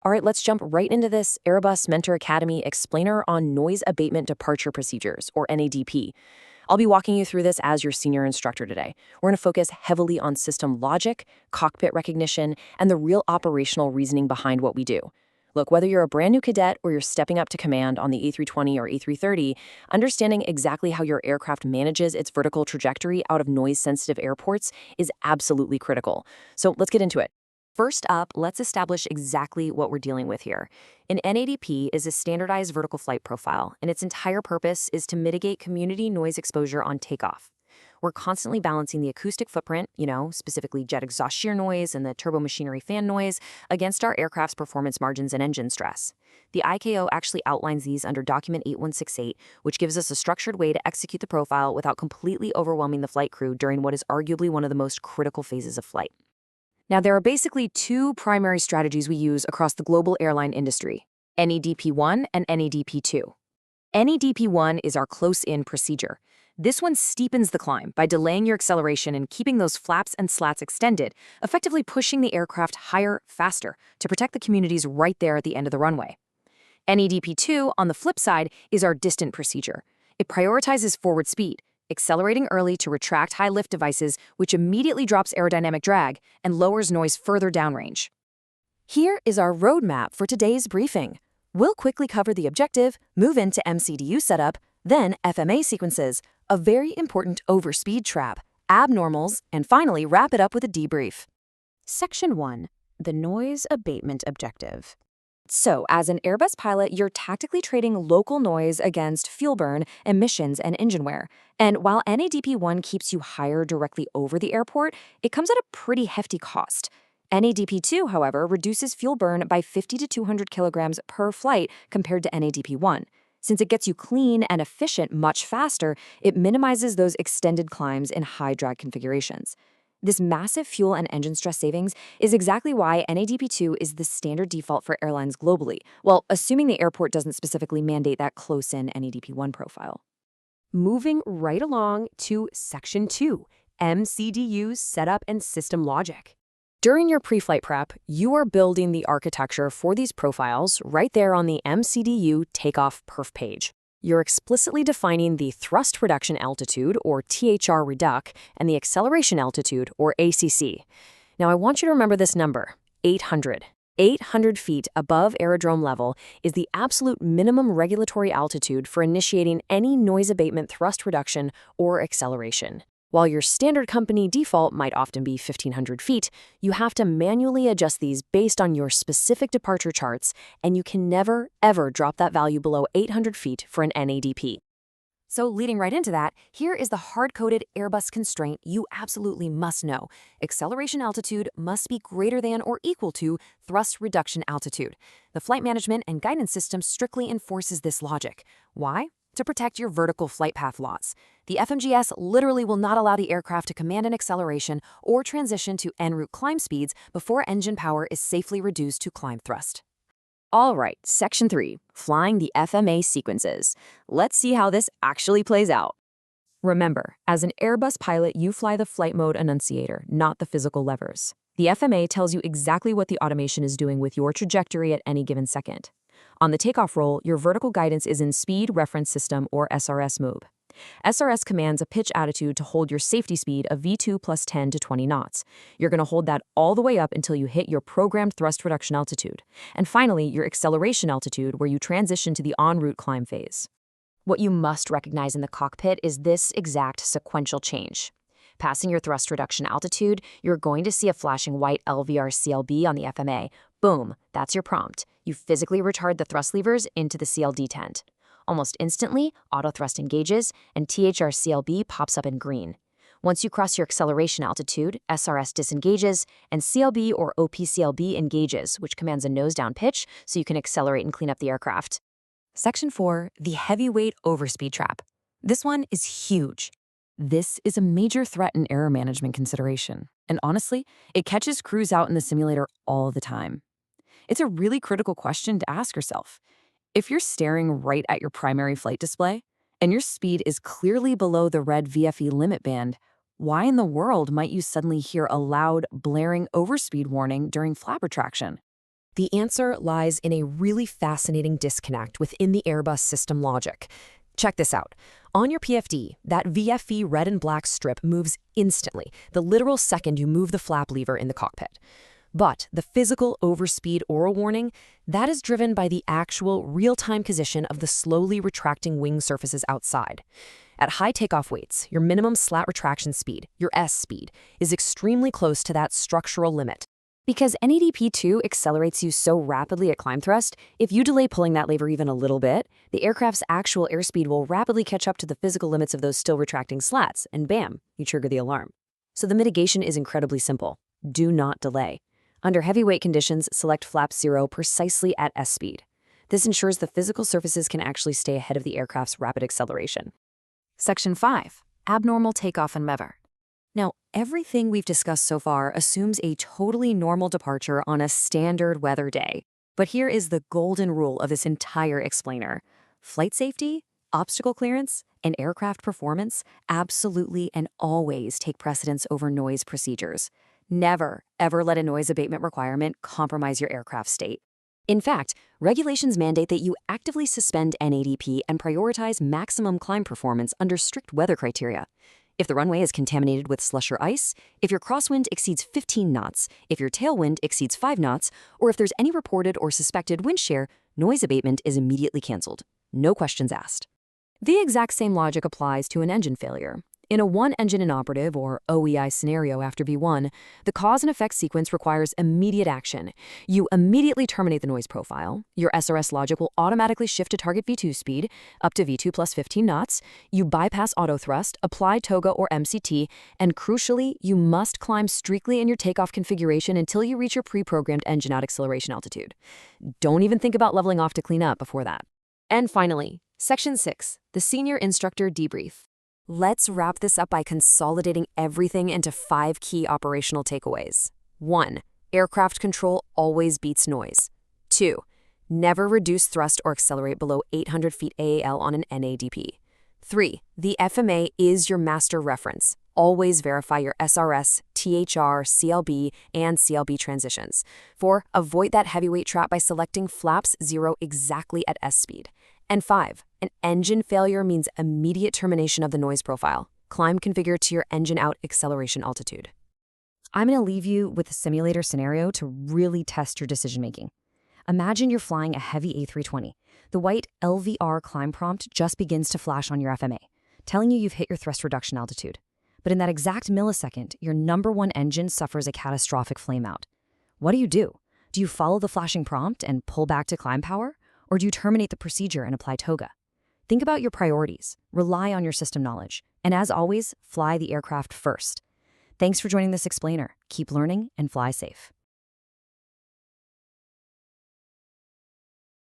All right, let's jump right into this Airbus Mentor Academy explainer on noise abatement departure procedures, or NADP. I'll be walking you through this as your senior instructor today. We're going to focus heavily on system logic, cockpit recognition, and the real operational reasoning behind what we do. Look, whether you're a brand new cadet or you're stepping up to command on the A320 or A330, understanding exactly how your aircraft manages its vertical trajectory out of noise-sensitive airports is absolutely critical. So let's get into it. First up, let's establish exactly what we're dealing with here. An NADP is a standardized vertical flight profile, and its entire purpose is to mitigate community noise exposure on takeoff. We're constantly balancing the acoustic footprint, specifically jet exhaust shear noise and the turbomachinery fan noise, against our aircraft's performance margins and engine stress. The ICAO actually outlines these under Document 8168, which gives us a structured way to execute the profile without completely overwhelming the flight crew during what is arguably one of the most critical phases of flight. Now, there are basically two primary strategies we use across the global airline industry, NADP-1 and NADP-2. NADP-1 is our close-in procedure. This one steepens the climb by delaying your acceleration and keeping those flaps and slats extended, effectively pushing the aircraft higher, faster, to protect the communities right there at the end of the runway. NADP-2, on the flip side, is our distant procedure. It prioritizes forward speed, accelerating early to retract high-lift devices, which immediately drops aerodynamic drag and lowers noise further downrange. Here is our roadmap for today's briefing. We'll quickly cover the objective, move into MCDU setup, then FMA sequences, a very important overspeed trap, abnormals, and finally wrap it up with a debrief. Section 1. The Noise Abatement Objective. So, as an Airbus pilot, you're tactically trading local noise against fuel burn, emissions, and engine wear. And while NADP-1 keeps you higher directly over the airport, it comes at a pretty hefty cost. NADP-2, however, reduces fuel burn by 50 to 200 kilograms per flight compared to NADP-1. Since it gets you clean and efficient much faster, it minimizes those extended climbs in high-drag configurations. This massive fuel and engine stress savings is exactly why NADP-2 is the standard default for airlines globally, well, assuming the airport doesn't specifically mandate that close-in NADP-1 profile. Moving right along to Section 2, MCDU Setup and System Logic. During your pre-flight prep, you are building the architecture for these profiles right there on the MCDU takeoff perf page. You're explicitly defining the thrust reduction altitude, or THR reduc, and the acceleration altitude, or ACC. Now, I want you to remember this number, 800. 800 feet above aerodrome level is the absolute minimum regulatory altitude for initiating any noise abatement thrust reduction or acceleration. While your standard company default might often be 1,500 feet, you have to manually adjust these based on your specific departure charts, and you can never, ever drop that value below 800 feet for an NADP. So leading right into that, here is the hard-coded Airbus constraint you absolutely must know. Acceleration altitude must be greater than or equal to thrust reduction altitude. The flight management and guidance system strictly enforces this logic. Why? To protect your vertical flight path loss. The FMGS literally will not allow the aircraft to command an acceleration or transition to en route climb speeds before engine power is safely reduced to climb thrust. All right, Section 3, Flying the FMA Sequences. Let's see how this actually plays out. Remember, as an Airbus pilot, you fly the flight mode annunciator, not the physical levers. The FMA tells you exactly what the automation is doing with your trajectory at any given second. On the takeoff roll, your vertical guidance is in Speed Reference System, or SRS mode. SRS commands a pitch attitude to hold your safety speed of V2 plus 10 to 20 knots. You're going to hold that all the way up until you hit your programmed thrust reduction altitude. And finally, your acceleration altitude, where you transition to the en route climb phase. What you must recognize in the cockpit is this exact sequential change. Passing your thrust reduction altitude, you're going to see a flashing white LVR CLB on the FMA. Boom, that's your prompt. You physically retard the thrust levers into the CLD tent. Almost instantly, auto thrust engages, and THR CLB pops up in green. Once you cross your acceleration altitude, SRS disengages, and CLB or OPCLB engages, which commands a nose-down pitch so you can accelerate and clean up the aircraft. Section 4, the heavyweight overspeed trap. This one is huge. This is a major threat and error management consideration, and honestly, it catches crews out in the simulator all the time. It's a really critical question to ask yourself. If you're staring right at your primary flight display, and your speed is clearly below the red VFE limit band, why in the world might you suddenly hear a loud, blaring overspeed warning during flap retraction? The answer lies in a really fascinating disconnect within the Airbus system logic. Check this out. On your PFD, that VFE red and black strip moves instantly, the literal second you move the flap lever in the cockpit. But the physical overspeed oral warning, that is driven by the actual real-time position of the slowly retracting wing surfaces outside. At high takeoff weights, your minimum slat retraction speed, your S speed, is extremely close to that structural limit. Because NADP-2 accelerates you so rapidly at climb thrust, if you delay pulling that lever even a little bit, the aircraft's actual airspeed will rapidly catch up to the physical limits of those still retracting slats, and bam, you trigger the alarm. So the mitigation is incredibly simple. Do not delay. Under heavyweight conditions, select flap 0 precisely at S speed. This ensures the physical surfaces can actually stay ahead of the aircraft's rapid acceleration. Section 5. Abnormal takeoff and MEVR. Now, everything we've discussed so far assumes a totally normal departure on a standard weather day. But here is the golden rule of this entire explainer. Flight safety, obstacle clearance, and aircraft performance absolutely and always take precedence over noise procedures. Never, ever let a noise abatement requirement compromise your aircraft state. In fact, regulations mandate that you actively suspend NADP and prioritize maximum climb performance under strict weather criteria. If the runway is contaminated with slush or ice, if your crosswind exceeds 15 knots, if your tailwind exceeds 5 knots, or if there's any reported or suspected wind shear, noise abatement is immediately canceled. No questions asked. The exact same logic applies to an engine failure. In a one-engine inoperative, or OEI scenario after V1, the cause and effect sequence requires immediate action. You immediately terminate the noise profile. Your SRS logic will automatically shift to target V2 speed, up to V2 plus 15 knots. You bypass auto thrust, apply TOGA or MCT, and crucially, you must climb strictly in your takeoff configuration until you reach your pre-programmed engine out acceleration altitude. Don't even think about leveling off to clean up before that. And finally, Section 6, the Senior Instructor Debrief. Let's wrap this up by consolidating everything into 5 key operational takeaways. 1. Aircraft control always beats noise. 2. Never reduce thrust or accelerate below 800 feet AAL on an NADP. 3. The FMA is your master reference. Always verify your SRS, THR, CLB, and CLB transitions. 4. Avoid that heavyweight trap by selecting flaps 0 exactly at S speed. And 5. An engine failure means immediate termination of the noise profile. Climb configure to your engine out acceleration altitude. I'm going to leave you with a simulator scenario to really test your decision-making. Imagine you're flying a heavy A320. The white LVR climb prompt just begins to flash on your FMA, telling you you've hit your thrust reduction altitude. But in that exact millisecond, your number one engine suffers a catastrophic flameout. What do? Do you follow the flashing prompt and pull back to climb power? Or do you terminate the procedure and apply TOGA? Think about your priorities, rely on your system knowledge, and as always, fly the aircraft first. Thanks for joining this explainer. Keep learning and fly safe.